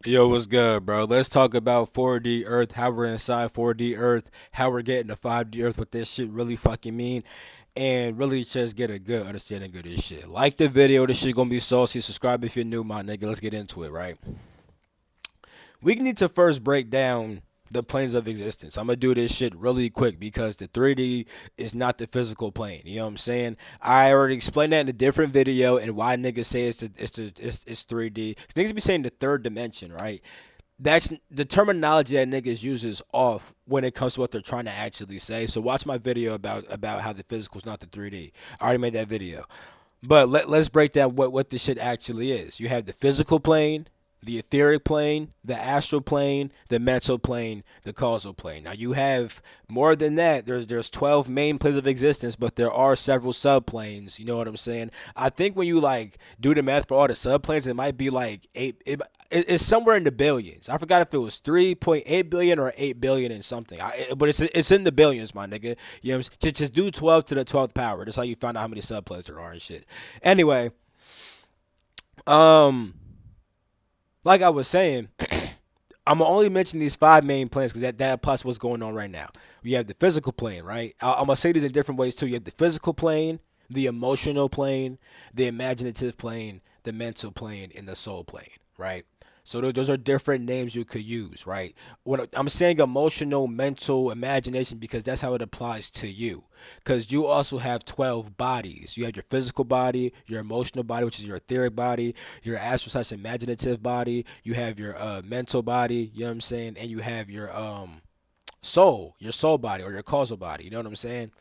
Yo, what's good, bro? Let's talk about 4D Earth, how we're inside 4D Earth, how we're getting to 5D Earth, what this shit really fucking mean, and really just get a good understanding of this shit. Like the video, this shit gonna be saucy. Subscribe if you're new, my nigga. Let's get into it, right? We need to first break down the planes of existence. I'm gonna do this shit really quick because the 3D is not the physical plane. You know what I'm saying? I already explained that in a different video and why niggas say it's 3D. Niggas be saying the third dimension, right? That's the terminology that niggas uses off when it comes to what they're trying to actually say. So watch my video about how the physical is not the 3D. I already made that video. But let's break down what this shit actually is. You have the physical plane, the etheric plane, the astral plane, the mental plane, the causal plane. Now you have more than that. There's 12 main planes of existence, but there are several subplanes. You know what I'm saying? I think when you like do the math for all the subplanes, it might be like it's somewhere in the billions. I forgot if it was 3.8 billion or 8 billion and something. But it's in the billions, my nigga. You know what I'm saying? Just do 12 to the 12th power. That's how you find out how many subplanes there are and shit. Anyway, um, like I was saying, I'm gonna only mention these five main planes because that applies to what's going on right now. You have the physical plane, right? I'm gonna say these in different ways too. You have the physical plane, the emotional plane, the imaginative plane, the mental plane, and the soul plane, right? So those are different names you could use, right? When I'm saying emotional, mental, imagination, because that's how it applies to you. Because you also have 12 bodies. You have your physical body, your emotional body, which is your etheric body, your astral / imaginative body. You have your mental body. You know what I'm saying? And you have your soul body or your causal body. You know what I'm saying?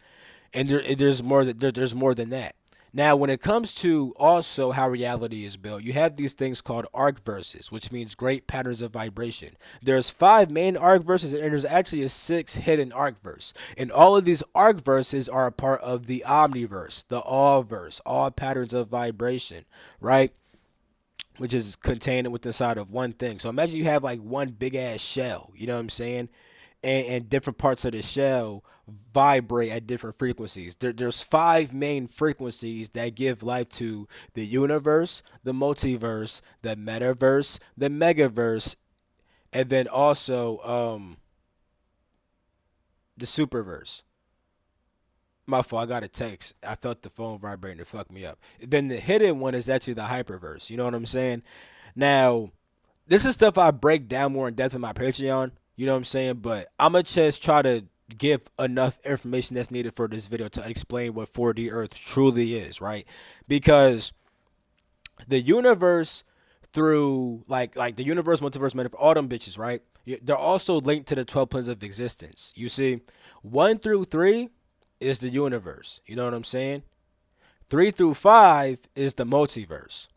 And there's more than that. Now, when it comes to also how reality is built, you have these things called arc verses, which means great patterns of vibration. There's five main arc verses, and there's actually a sixth hidden arc verse. And all of these arc verses are a part of the omniverse, the all verse, all patterns of vibration, right? Which is contained within inside of one thing. So imagine you have like one big ass shell, you know what I'm saying? And different parts of the shell vibrate at different frequencies. There's five main frequencies that give life to the universe, the multiverse, the metaverse, the megaverse, and then also the superverse. My fault, I got a text. I felt the phone vibrating. It fucked me up. Then the hidden one is actually the hyperverse. You know what I'm saying? Now, this is stuff I break down more in depth in my Patreon. You know what I'm saying? But I'm going to just try to give enough information that's needed for this video to explain what 4D Earth truly is, right? Because the universe through like the universe, multiverse, metaverse, all them bitches, right? They're also linked to the 12 planes of existence. You see, 1 through 3 is the universe. You know what I'm saying? 3 through 5 is the multiverse.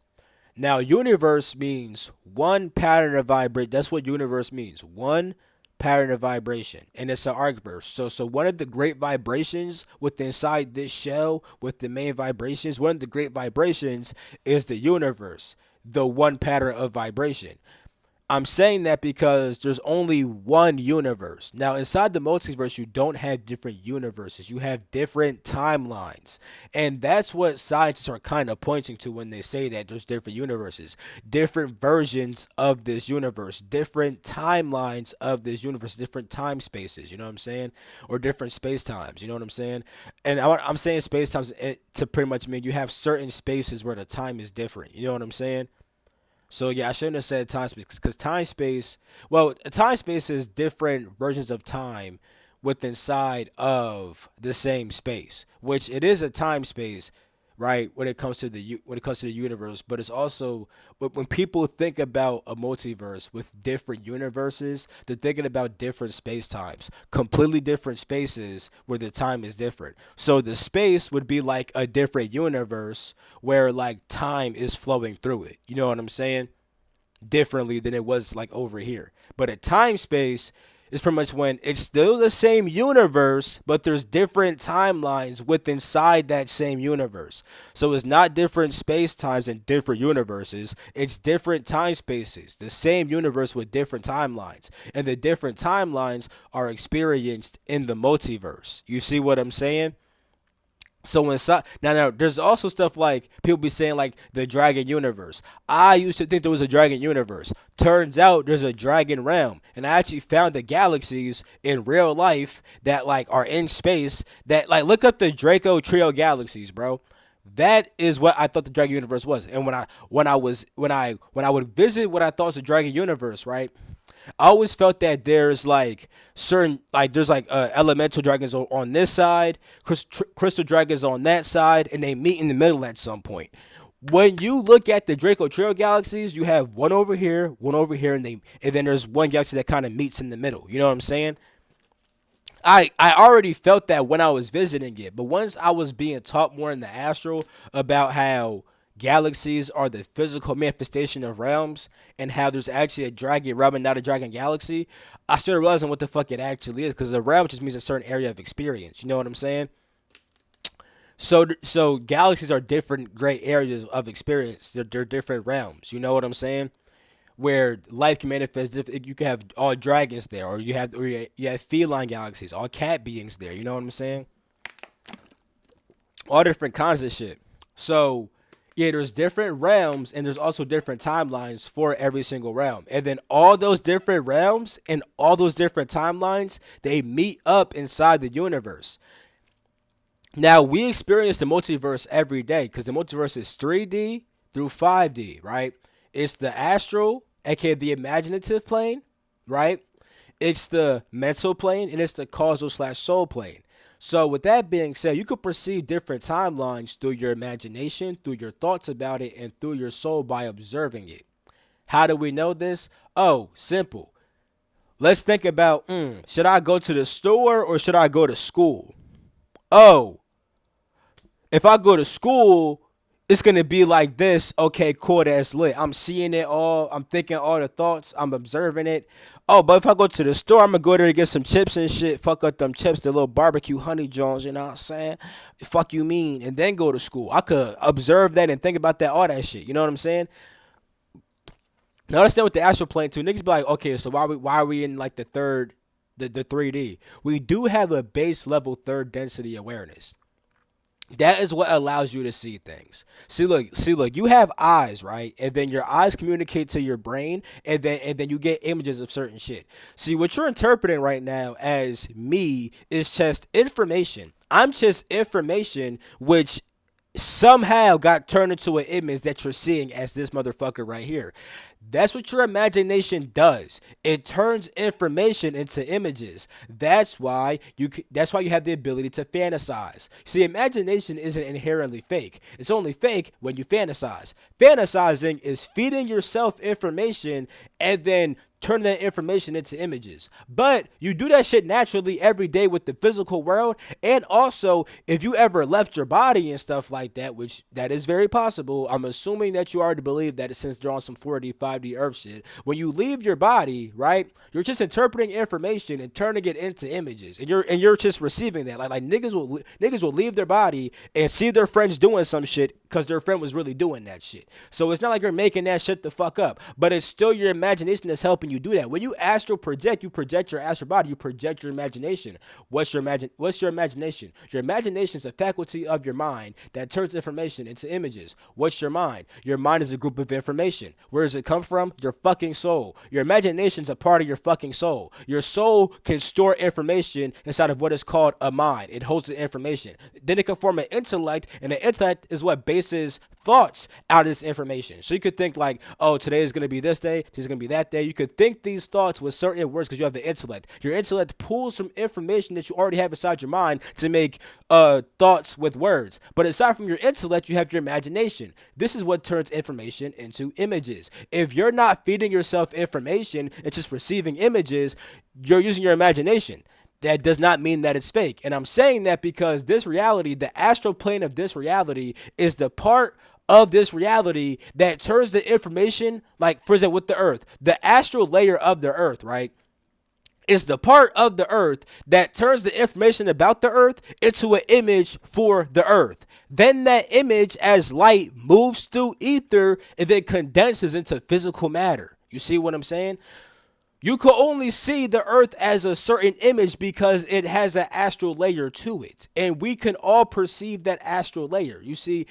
Now, universe means one pattern of vibration. That's what universe means. One pattern of vibration. And it's an arc verse. So one of the great vibrations within inside this shell with the main vibrations, one of the great vibrations is the universe, the one pattern of vibration. I'm saying that because there's only one universe. Now, inside the multiverse, you don't have different universes. You have different timelines. And that's what scientists are kind of pointing to when they say that there's different universes, different versions of this universe, different timelines of this universe, different time spaces, you know what I'm saying? Or different space times, you know what I'm saying? And I'm saying space times to pretty much mean you have certain spaces where the time is different, you know what I'm saying? So yeah, I shouldn't have said time space because time space. Well, time space is different versions of time within inside of the same space, which it is a time space, right? When it comes to when it comes to the universe, but it's also when people think about a multiverse with different universes, they're thinking about different space times, completely different spaces where the time is different. So the space would be like a different universe where like time is flowing through it. You know what I'm saying? Differently than it was like over here. But a time space is pretty much when it's still the same universe, but there's different timelines with inside that same universe. So it's not different space times and different universes. It's different time spaces, the same universe with different timelines. And the different timelines are experienced in the multiverse. You see what I'm saying? So inside now, there's also stuff like people be saying like the Dragon Universe. I used to think there was a Dragon Universe. Turns out there's a Dragon Realm, and I actually found the galaxies in real life that like are in space. That like look up the Draco Trio galaxies, bro. That is what I thought the Dragon Universe was. And when I would visit what I thought was the Dragon Universe, right? I always felt that there's like certain like there's like elemental dragons on this side, crystal dragons on that side, and they meet in the middle at some point. When you look at the Draco Trio galaxies, you have one over here, and then there's one galaxy that kind of meets in the middle. You know what I'm saying? I already felt that when I was visiting it, but once I was being taught more in the astral about how galaxies are the physical manifestation of realms and how there's actually a dragon realm and not a dragon galaxy, I started realizing what the fuck it actually is because a realm just means a certain area of experience. You know what I'm saying? So galaxies are different great areas of experience. They're different realms. You know what I'm saying? Where life can manifest. You can have all dragons there, or you have feline galaxies, all cat beings there. You know what I'm saying? All different kinds of shit. So yeah, there's different realms, and there's also different timelines for every single realm. And then all those different realms and all those different timelines, they meet up inside the universe. Now we experience the multiverse every day because the multiverse is 3D through 5D, right? It's the astral, aka the imaginative plane, right? It's the mental plane and it's the causal slash soul plane. So with that being said, you could perceive different timelines through your imagination, through your thoughts about it, and through your soul by observing it. How do we know this? Oh, simple. Let's think about should I go to the store or should I go to school? Oh, if I go to school, it's gonna be like this. Okay, cool, that's lit. I'm seeing it all. I'm thinking all the thoughts. I'm observing it. Oh, but if I go to the store, I'm gonna go there to get some chips and shit. Fuck up them chips, the little barbecue honey jones. You know what I'm saying? Fuck you mean, and then go to school. I could observe that and think about that, all that shit. You know what I'm saying? Now understand with the astral plane too. Niggas be like, okay, so why are we in like the 3D? We do have a base level third density awareness. That is what allows you to see things. See, look, you have eyes, right? And then your eyes communicate to your brain, and then you get images of certain shit. See, what you're interpreting right now as me is just information. I'm just information which somehow got turned into an image that you're seeing as this motherfucker right here. That's what your imagination does. It turns information into images. That's why you have the ability to fantasize. See, imagination isn't inherently fake. It's only fake when you fantasize. Fantasizing is feeding yourself information and then turn that information into images. But you do that shit naturally every day with the physical world. And also, if you ever left your body and stuff like that, which that is very possible, I'm assuming that you already believe that since they're on some 4D, 5D Earth shit. When you leave your body, right, you're just interpreting information and turning it into images. And you're just receiving that. Like niggas will leave their body and see their friends doing some shit because their friend was really doing that shit. So it's not like you're making that shit the fuck up, but it's still your imagination that's helping you do that. When you astral project, you project your astral body, you project your imagination. What's your imagination? Your imagination is a faculty of your mind that turns information into images. What's your mind? Your mind is a group of information. Where does it come from? Your fucking soul. Your imagination is a part of your fucking soul. Your soul can store information inside of what is called a mind. It holds the information. Then it can form an intellect, and the intellect is what bases thoughts out of this information. So you could think like, oh, today is going to be this day, today's going to be that day. You could think these thoughts with certain words because you have the intellect. Your intellect pulls from information that you already have inside your mind to make thoughts with words. But aside from your intellect, you have your imagination. This is what turns information into images. If you're not feeding yourself information and just receiving images, you're using your imagination. That does not mean that it's fake. And I'm saying that because this reality, the astral plane of this reality, is the part of this reality that turns the information, like for example with the earth, the astral layer of the earth, right, is the part of the earth that turns the information about the earth into an image for the earth. Then that image as light moves through ether and then condenses into physical matter. You see what I'm saying? You could only see the earth as a certain image because it has an astral layer to it. And we can all perceive that astral layer. You see,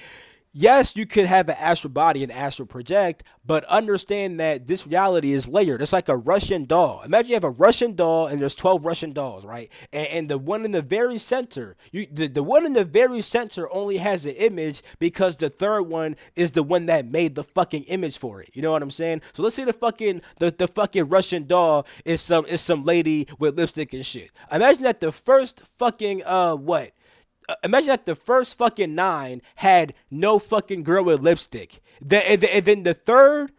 yes, you could have an astral body and astral project, but understand that this reality is layered. It's like a Russian doll. Imagine you have a Russian doll and there's 12 Russian dolls, right? And the one in the very center, the one in the very center only has an image because the third one is the one that made the fucking image for it. You know what I'm saying? So let's say the fucking Russian doll is some lady with lipstick and shit. Imagine that the first fucking imagine that the first fucking nine had no fucking girl with lipstick. And then the third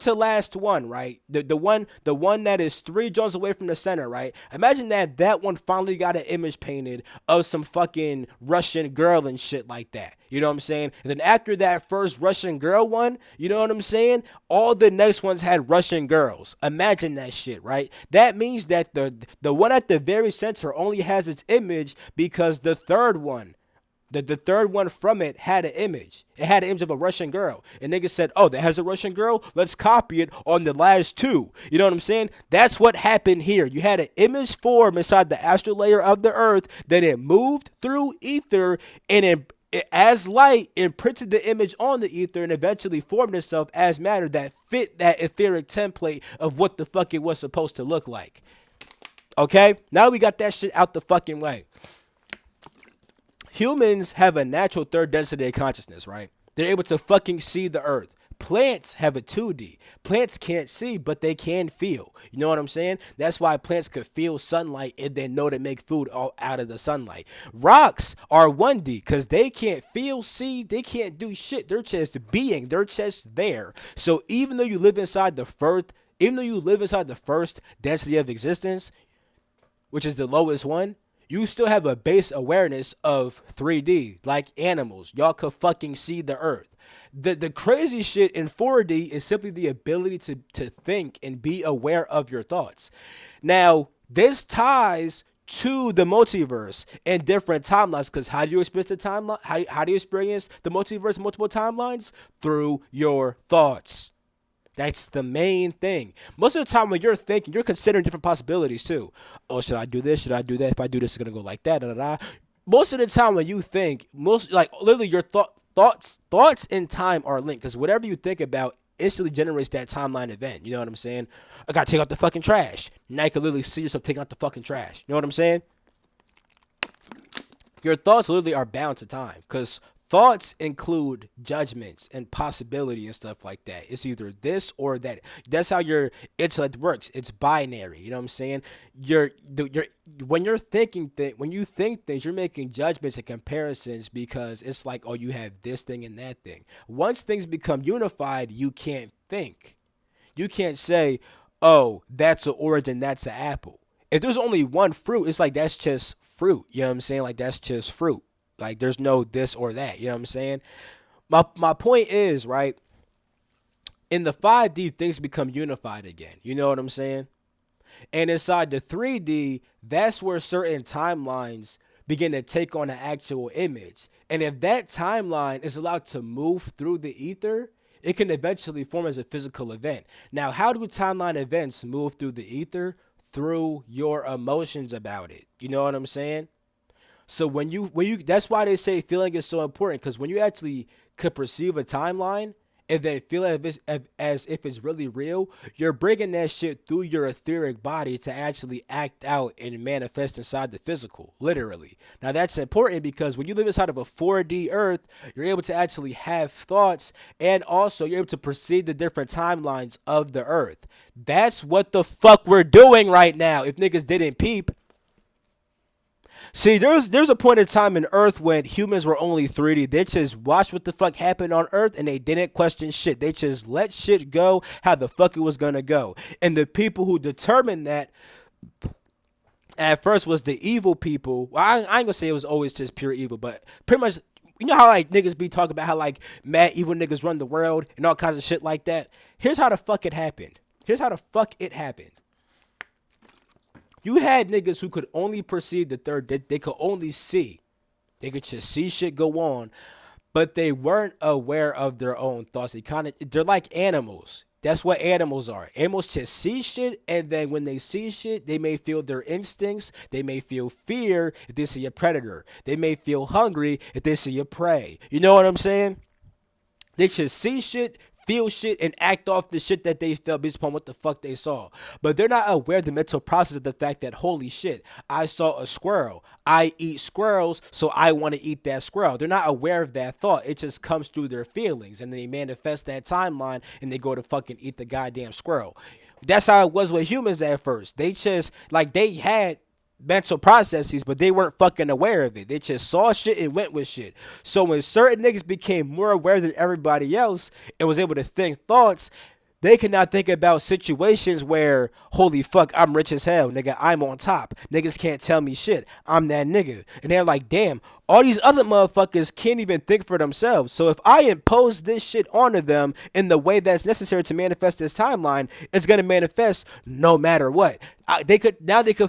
to last one, right? The one that is three joints away from the center, right? Imagine that one finally got an image painted of some fucking Russian girl and shit like that. You know what I'm saying? And then after that first Russian girl one, you know what I'm saying? All the next ones had Russian girls. Imagine that shit, right? That means that the one at the very center only has its image because the third one from it had an image. It had an image of a Russian girl. And niggas said, oh, that has a Russian girl? Let's copy it on the last two. You know what I'm saying? That's what happened here. You had an image form inside the astral layer of the earth. Then it moved through ether and as light imprinted the image on the ether and eventually formed itself as matter that fit that etheric template of what the fuck it was supposed to look like. Okay? Now we got that shit out the fucking way. Humans have a natural third density of consciousness, right? They're able to fucking see the earth. Plants have a 2D. Plants can't see, but they can feel. You know what I'm saying? That's why plants could feel sunlight and they know to make food all out of the sunlight. Rocks are 1D because they can't feel, see, they can't do shit. They're just being. They're just there. So even though you live inside the first density of existence, which is the lowest one, you still have a base awareness of 3D, like animals. Y'all could fucking see the earth. The crazy shit in 4D is simply the ability to think and be aware of your thoughts. Now, this ties to the multiverse in different timelines, because how do you experience the timeline? How do you experience the multiverse multiple timelines? Through your thoughts. That's the main thing. Most of the time when you're thinking, you're considering different possibilities too. Oh, should I do this? Should I do that? If I do this, it's gonna go like that. Da, da, da. Most of the time when you think, literally your thoughts and time are linked, because whatever you think about instantly generates that timeline event. You know what I'm saying? I gotta take out the fucking trash. Now you can literally see yourself taking out the fucking trash. You know what I'm saying? Your thoughts literally are bound to time, because thoughts include judgments and possibility and stuff like that. It's either this or that. That's how your intellect works. It's binary. You know what I'm saying? When you're thinking when you think things, you're making judgments and comparisons because it's like, oh, you have this thing and that thing. Once things become unified, you can't think. You can't say, oh, that's an orange and that's an apple. If there's only one fruit, it's like that's just fruit. You know what I'm saying? Like that's just fruit. Like there's no this or that. You know what I'm saying? My point is, right, in the 5D, things become unified again. You know what I'm saying? And inside the 3D, that's where certain timelines begin to take on an actual image. And if that timeline is allowed to move through the ether, it can eventually form as a physical event. Now, how do timeline events move through the ether? Through your emotions about it. You know what I'm saying? So when you that's why they say feeling is so important, because when you actually could perceive a timeline and then feel as if it's really real, you're bringing that shit through your etheric body to actually act out and manifest inside the physical, literally. Now that's important because when you live inside of a 4D earth, you're able to actually have thoughts, and also you're able to perceive the different timelines of the earth. That's what the fuck we're doing right now. If niggas didn't peep. See, there's a point in time in Earth when humans were only 3D. They just watched what the fuck happened on Earth and they didn't question shit. They just let shit go how the fuck it was gonna go. And the people who determined that at first was the evil people. Well, I ain't gonna say it was always just pure evil, but pretty much, you know how like niggas be talking about how like mad evil niggas run the world and all kinds of shit like that? Here's how the fuck it happened. You had niggas who could only perceive the third. They could only see. They could just see shit go on, but they weren't aware of their own thoughts. They're like animals That's what animals are. Animals just see shit, and then when they see shit, they may feel their instincts. They may feel fear if they see a predator. They may feel hungry if they see a prey. You know what I'm saying? They should see shit, feel shit, and act off the shit that they felt based upon what the fuck they saw. But they're not aware of the mental process of the fact that, holy shit, I saw a squirrel. I eat squirrels, so I want to eat that squirrel. They're not aware of that thought. It just comes through their feelings, and then they manifest that timeline, and they go to fucking eat the goddamn squirrel. That's how it was with humans at first. They just, like, they had mental processes, but they weren't fucking aware of it. They just saw shit and went with shit. So when certain niggas became more aware than everybody else and was able to think thoughts, they can now think about situations where, holy fuck, I'm rich as hell, nigga. I'm on top. Niggas can't tell me shit. I'm that nigga. And they're like, damn, all these other motherfuckers can't even think for themselves. So if I impose this shit onto them in the way that's necessary to manifest this timeline, it's gonna manifest no matter what. They could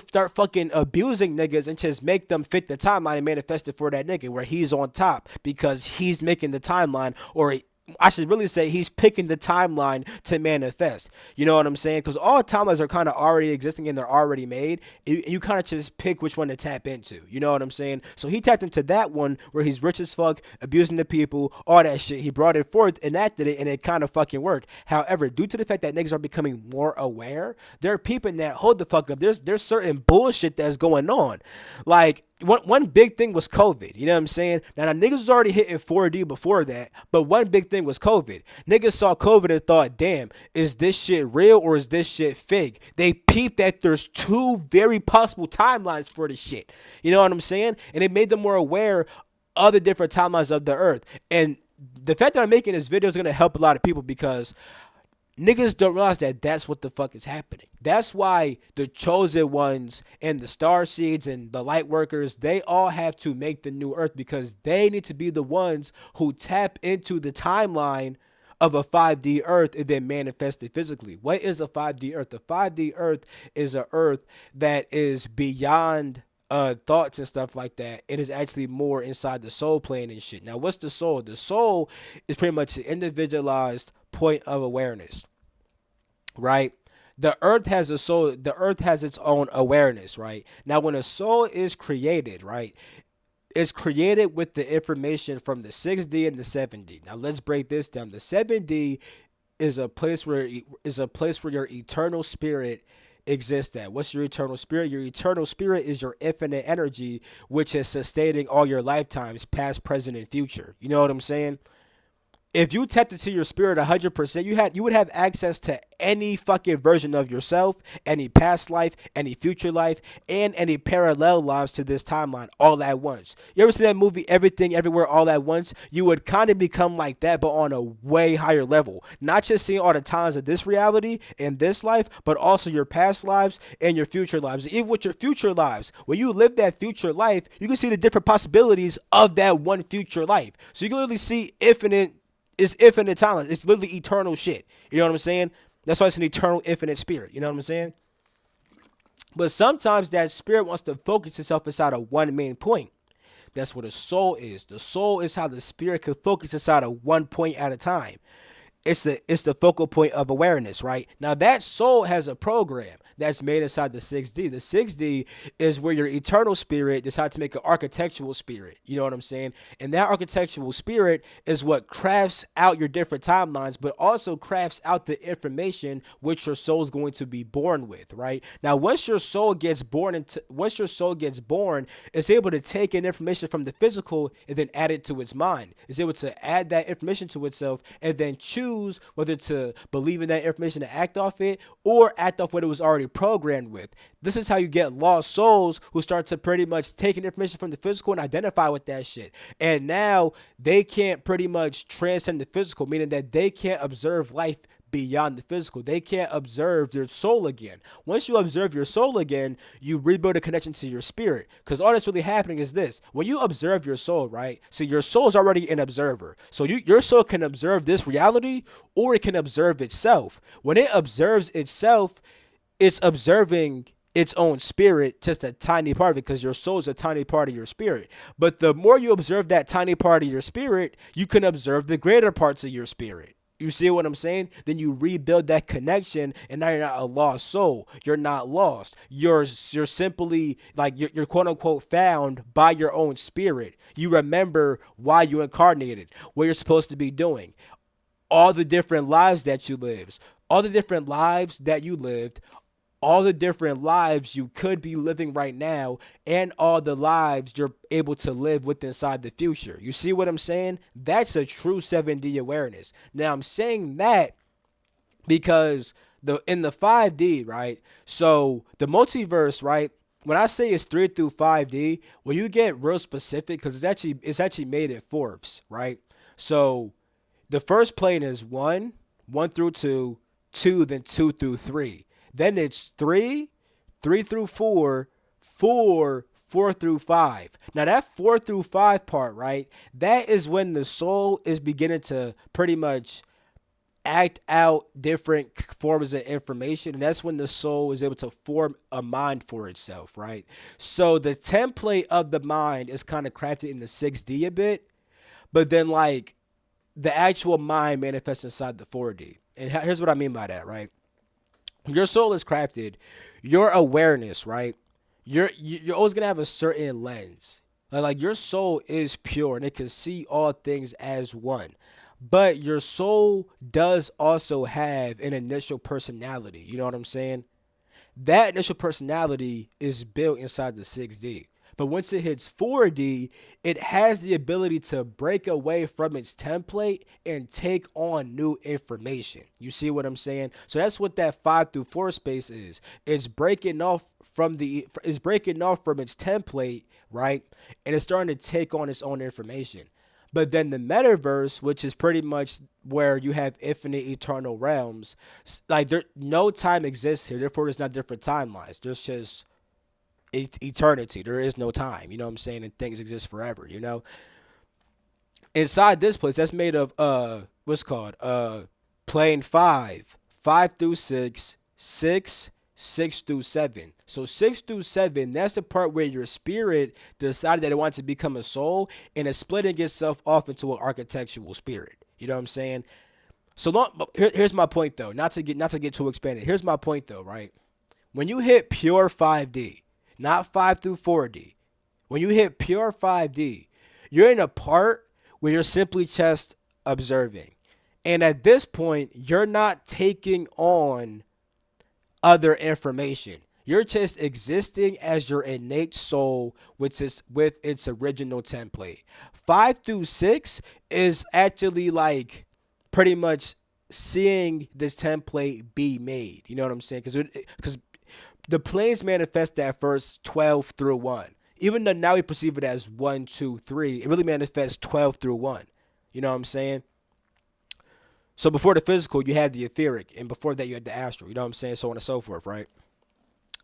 start fucking abusing niggas and just make them fit the timeline and manifest it for that nigga where he's on top because he's making the timeline, or I should really say he's picking the timeline to manifest. You know what I'm saying? Because all timelines are kind of already existing and they're already made. You kind of just pick which one to tap into. You know what I'm saying? So he tapped into that one where he's rich as fuck, abusing the people, all that shit. He brought it forth, enacted it, and it kind of fucking worked. However, due to the fact that niggas are becoming more aware, they're peeping that, hold the fuck up, there's certain bullshit that's going on. Like, one big thing was COVID. You know what I'm saying? Now niggas was already hitting 4D before that, but one big thing was COVID. Niggas saw COVID and thought, damn, is this shit real or is this shit fake? They peeped that there's two very possible timelines for the shit. You know what I'm saying? And it made them more aware of the different timelines of the earth. And the fact that I'm making this video is going to help a lot of people because niggas don't realize that that's what the fuck is happening. That's why the chosen ones and the star seeds and the light workers, they all have to make the new earth because they need to be the ones who tap into the timeline of a 5D earth and then manifest it physically. What is a 5D earth? The 5D earth is a earth that is beyond thoughts and stuff like that. It is actually more inside the soul plane and shit. Now, what's the soul? The soul is pretty much an individualized point of awareness, right? The earth has a soul. The earth has its own awareness, right? Now, when a soul is created, right, it's created with the information from the 6D and the 7D. Now, let's break this down. The 7D is a place where your eternal spirit exist at. What's your eternal spirit? Your eternal spirit is your infinite energy, which is sustaining all your lifetimes, past, present, and future. You know what I'm saying? If you tapped into your spirit 100%, you would have access to any fucking version of yourself, any past life, any future life, and any parallel lives to this timeline all at once. You ever see that movie Everything Everywhere All at Once? You would kind of become like that, but on a way higher level. Not just seeing all the times of this reality and this life, but also your past lives and your future lives. Even with your future lives, when you live that future life, you can see the different possibilities of that one future life. So you can literally see infinite talent. It's literally eternal shit. You know what I'm saying? That's why it's an eternal, infinite spirit. You know what I'm saying? But sometimes that spirit wants to focus itself inside of one main point. That's what a soul is. The soul is how the spirit can focus inside of one point at a time. It's the focal point of awareness, right? Now that soul has a program that's made inside the 6D. The 6D is where your eternal spirit decides to make an architectural spirit. You know what I'm saying? And that architectural spirit is what crafts out your different timelines, but also crafts out the information which your soul is going to be born with, right? Now, once your soul gets born, it's able to take in information from the physical and then add it to its mind. It's able to add that information to itself and then choose whether to believe in that information and act off it or act off what it was already programmed with. This is how you get lost souls who start to pretty much take information from the physical and identify with that shit. And now they can't pretty much transcend the physical, meaning that they can't observe life beyond the physical. They can't observe their soul again. Once you observe your soul again, you rebuild a connection to your spirit. Because all that's really happening is this. When you observe your soul, right? So your soul is already an observer. So your soul can observe this reality or it can observe itself. When it observes itself, it's observing its own spirit, just a tiny part of it, because your soul is a tiny part of your spirit. But the more you observe that tiny part of your spirit, you can observe the greater parts of your spirit. You see what I'm saying? Then you rebuild that connection, and now you're not a lost soul. You're not lost. You're simply like you're quote unquote found by your own spirit. You remember why you incarnated, what you're supposed to be doing, all the different lives that you lived, all the different lives that you lived, all the different lives you could be living right now, and all the lives you're able to live with inside the future. You see what I'm saying? That's a true 7D awareness. Now I'm saying that because the in the 5D, right? So the multiverse, right? When I say it's 3 through 5D, when you get real specific, because it's actually made in fourths, right? So the first plane is one through two, two, then two through three. Then it's three, three through four, four, four through five. Now that four through five part, right? That is when the soul is beginning to pretty much act out different forms of information, and that's when the soul is able to form a mind for itself, right? So the template of the mind is kind of crafted in the 6D a bit, but then like the actual mind manifests inside the 4D. And here's what I mean by that, right? Your soul is crafted, your awareness, right? You're always gonna have a certain lens. Like your soul is pure and it can see all things as one. But your soul does also have an initial personality. You know what I'm saying? That initial personality is built inside the 6D. But once it hits 4D, it has the ability to break away from its template and take on new information. You see what I'm saying? So that's what that 5 through 4 space is. It's breaking off from its template, right? And it's starting to take on its own information. But then the metaverse, which is pretty much where you have infinite eternal realms, like there no time exists here. Therefore, there's not different timelines. There's just eternity. There is no time. You know what I'm saying? And things exist forever. Inside this place, that's made of what's called plane five, 5 through 6, 6, 6 through 7. So 6 through 7, that's the part where your spirit decided that it wants to become a soul and is splitting itself off into an architectural spirit. You know what I'm saying? So long, here's my point though. Not to get too expanded. Here's my point though, right? When you hit pure 5D, not 5 through 4D, when you hit pure 5D, you're in a part where you're simply just observing. And at this point, you're not taking on other information. You're just existing as your innate soul with its original template. 5 through 6 is actually like pretty much seeing this template be made. You know what I'm saying? Because the planes manifest at first 12 through 1. Even though now we perceive it as 1, 2, 3, it really manifests 12 through 1. You know what I'm saying? So before the physical, you had the etheric, and before that, you had the astral. You know what I'm saying? So on and so forth, right?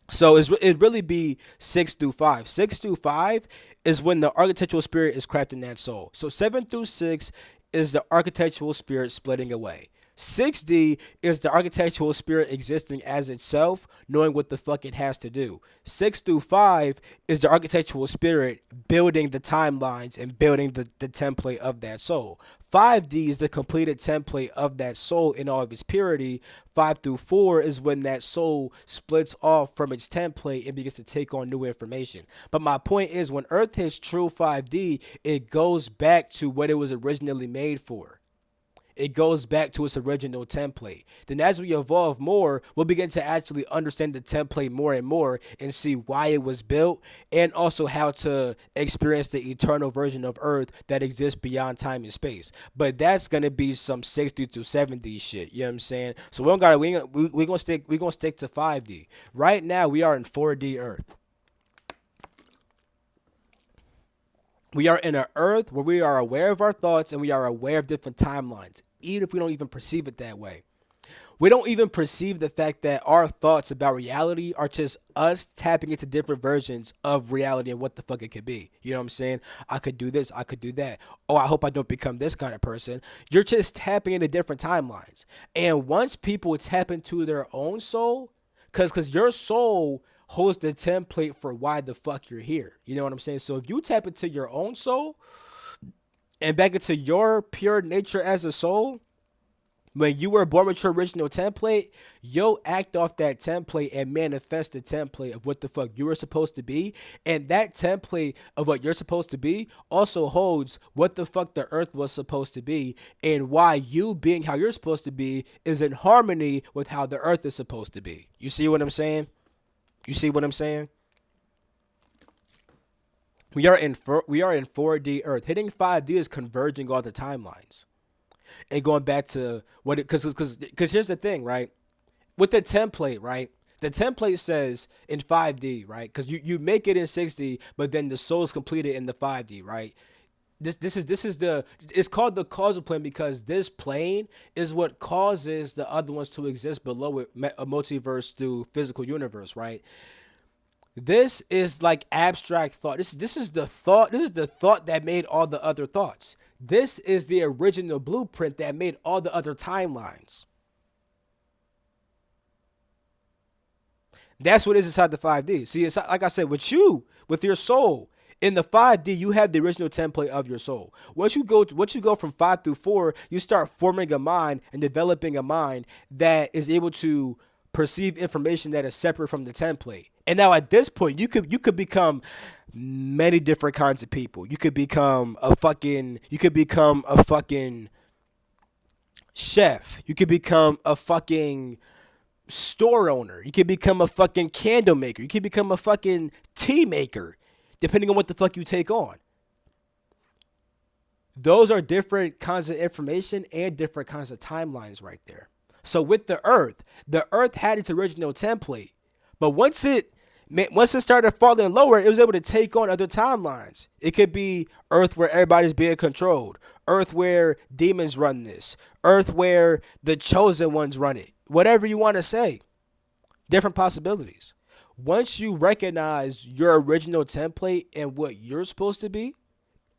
So it really be 6 through 5. 6 through 5 is when the architectural spirit is crafting that soul. So 7 through 6 is the architectural spirit splitting away. 6D is the architectural spirit existing as itself, knowing what the fuck it has to do. 6 through 5 is the architectural spirit building the timelines and building the template of that soul. 5D is the completed template of that soul in all of its purity. 5 through 4 is when that soul splits off from its template and begins to take on new information. But my point is, when Earth hits true 5D, it goes back to what it was originally made for. It goes back to its original template. Then as we evolve more, we'll begin to actually understand the template more and more and see why it was built, and also how to experience the eternal version of Earth that exists beyond time and space. But that's gonna be some 60 to 70 shit. You know what I'm saying? So we don't gotta we gonna stick to 5D. Right now we are in 4D Earth. We are in an earth where we are aware of our thoughts and we are aware of different timelines, even if we don't even perceive it that way. We don't even perceive the fact that our thoughts about reality are just us tapping into different versions of reality and what the fuck it could be. You know what I'm saying? I could do this, I could do that. Oh, I hope I don't become this kind of person. You're just tapping into different timelines. And once people tap into their own soul, because your soul holds the template for why the fuck you're here. You know what I'm saying? So if you tap into your own soul and back into your pure nature as a soul, When you were born with your original template, you'll act off that template and manifest the template of what the fuck you were supposed to be. And that template of what you're supposed to be also holds what the fuck the earth was supposed to be and why you being how you're supposed to be is in harmony with how the earth is supposed to be. You see what I'm saying? You see what I'm saying? We are in 4D Earth. Hitting 5D is converging all the timelines and going back to what it because here's the thing, right? With the template, right? The template says in 5D, right? Because you make it in 6D, but then the soul is completed in the 5D, right? This is the it's called the causal plane because this plane is what causes the other ones to exist below it, a multiverse through physical universe, right? This is like abstract thought. This is the thought. This is the thought that made all the other thoughts. This is the original blueprint that made all the other timelines. That's what is inside the 5D. See, it's like I said, with you, with your soul. In the 5D, you have the original template of your soul. Once you go from 5 through 4, you start forming a mind and developing a mind that is able to perceive information that is separate from the template. And now at this point, you could become many different kinds of people. You could become a fucking chef. You could become a fucking store owner. You could become a fucking candle maker. You could become a fucking tea maker, depending on what the fuck you take on. Those are different kinds of information and different kinds of timelines right there. So with the Earth had its original template, but once it started falling lower, it was able to take on other timelines. It could be Earth where everybody's being controlled, Earth where demons run this, Earth where the chosen ones run it. Whatever you want to say, different possibilities. Once you recognize your original template and what you're supposed to be,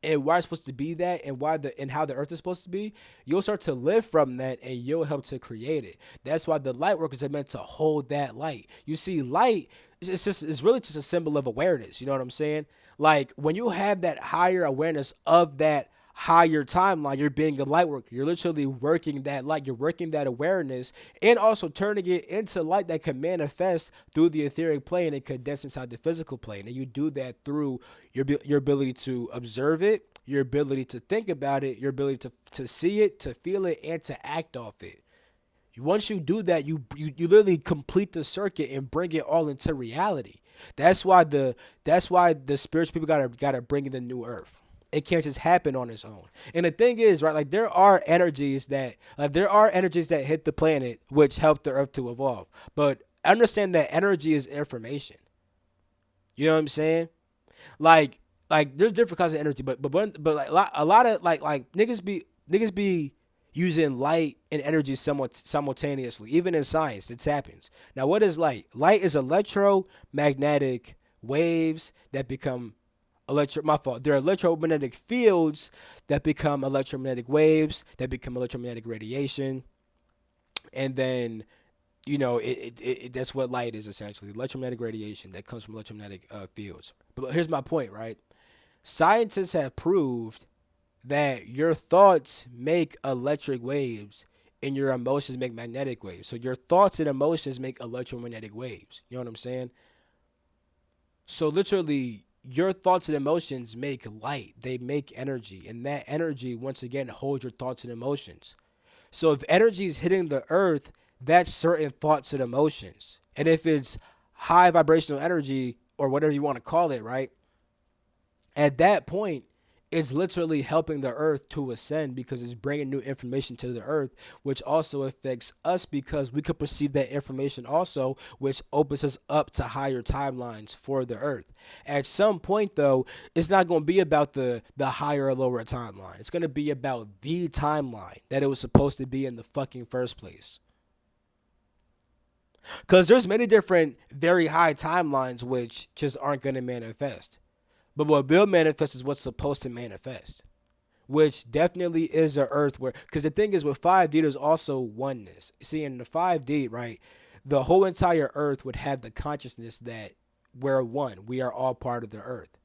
and why it's supposed to be that, and why the and how the earth is supposed to be, you'll start to live from that, and you'll help to create it. That's why the light workers are meant to hold that light. You see, light it's really just a symbol of awareness. You know what I'm saying? Like when you have that higher awareness of that higher timeline, you're being a light worker. You're literally working that light. You're working that awareness and also turning it into light that can manifest through the etheric plane and condense inside the physical plane. And you do that through your ability to observe it, your ability to think about it, your ability to see it, to feel it, and to act off it. Once you do that, you literally complete the circuit and bring it all into reality. That's why the spiritual people gotta bring in the new earth. It can't just happen on its own. And the thing is, right, like there are energies that hit the planet which help the earth to evolve. But understand that energy is information. You know what I'm saying? Like there's different kinds of energy, but like a lot of niggas be using light and energy somewhat simultaneously. Even in science, this happens. Now, what is light? Light is electromagnetic waves that become my fault. There are electromagnetic fields that become electromagnetic waves that become electromagnetic radiation, and then that's what light is essentially electromagnetic radiation that comes from electromagnetic fields. But here's my point, right? Scientists have proved that your thoughts make electric waves and your emotions make magnetic waves. So your thoughts and emotions make electromagnetic waves. You know what I'm saying? So literally, your thoughts and emotions make light. They make energy, and that energy once again holds your thoughts and emotions. So if energy is hitting the earth, that's certain thoughts and emotions. And if it's high vibrational energy or whatever you want to call it, right? At that point, it's literally helping the earth to ascend because it's bringing new information to the earth, which also affects us because we could perceive that information also, which opens us up to higher timelines for the earth. At some point, though, it's not going to be about the higher or lower timeline. It's going to be about the timeline that it was supposed to be in the fucking first place. Because there's many different very high timelines which just aren't going to manifest. But what will manifest is what's supposed to manifest, which definitely is a earth where, because the thing is with 5D, there's also oneness. See, in the 5D, right, the whole entire earth would have the consciousness that we're one. We are all part of the earth.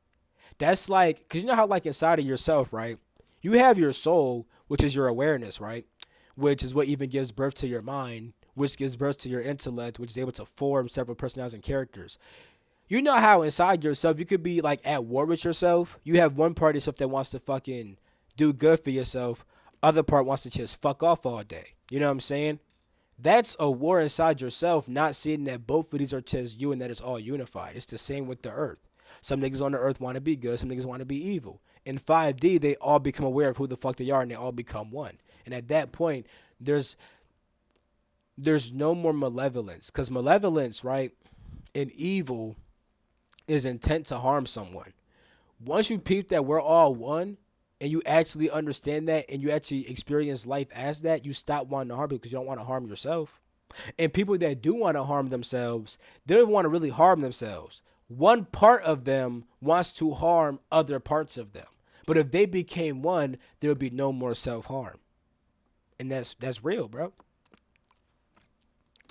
That's like, because you know how like inside of yourself, right, you have your soul, which is your awareness, right? which is what even gives birth to your mind, which gives birth to your intellect, which is able to form several personalities and characters. You know how inside yourself you could be like at war with yourself. You have one part of yourself that wants to fucking do good for yourself. Other part wants to just fuck off all day. You know what I'm saying? That's a war inside yourself, not seeing that both of these are just you and that it's all unified. It's the same with the earth. Some niggas on the earth want to be good, some niggas want to be evil. In 5D, they all become aware of who the fuck they are and they all become one. And at that point, there's there's no more malevolence. Because malevolence, right, and evil is intent to harm someone. Once you peep that we're all one and you actually understand that and you actually experience life as that, you stop wanting to harm people because you don't want to harm yourself. And people that do want to harm themselves, they don't want to really harm themselves. One part of them wants to harm other parts of them. But if they became one, there would be no more self harm. And that's real, bro.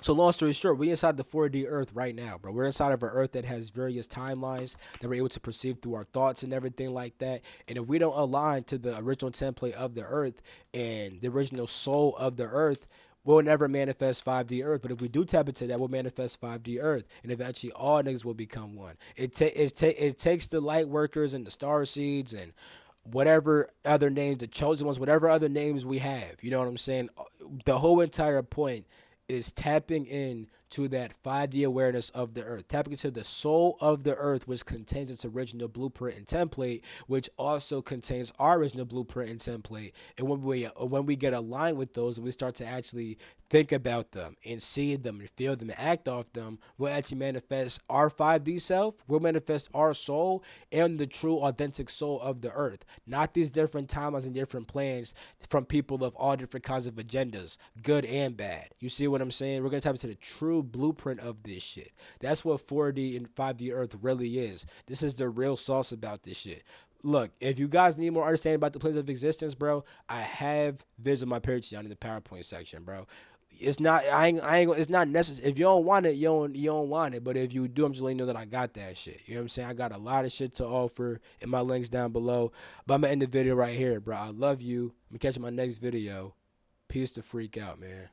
So long story short, we inside the 4D Earth right now, bro. We're inside of an Earth that has various timelines that we're able to perceive through our thoughts and everything like that. And if we don't align to the original template of the Earth and the original soul of the Earth, we'll never manifest 5D Earth. But if we do tap into that, we'll manifest 5D Earth, and eventually all niggas will become one. It takes the light workers and the star seeds and whatever other names, the chosen ones, whatever other names we have. You know what I'm saying? The whole entire point is tapping in to that 5D awareness of the earth, tapping into the soul of the earth, which contains its original blueprint and template, which also contains our original blueprint and template. And when we get aligned with those and we start to actually think about them and see them and feel them and act off them, we'll actually manifest our 5D self, we'll manifest our soul and the true authentic soul of the earth. Not these different timelines and different plans from people of all different kinds of agendas, good and bad. You see what I'm saying? We're gonna tap into the true blueprint of this shit. That's what 4D and 5D Earth really is. This is the real sauce about this shit. Look, if you guys need more understanding about the planes of existence, bro, I have vids on my page down in the PowerPoint section, bro. It's not it's not necessary. If you don't want it, you don't want it. But if you do, I'm just letting you know that I got that shit. You know what I'm saying? I got a lot of shit to offer in my links down below. But I'm gonna end the video right here, bro. I love you. I'm gonna catch you in my next video. Peace to freak out, man.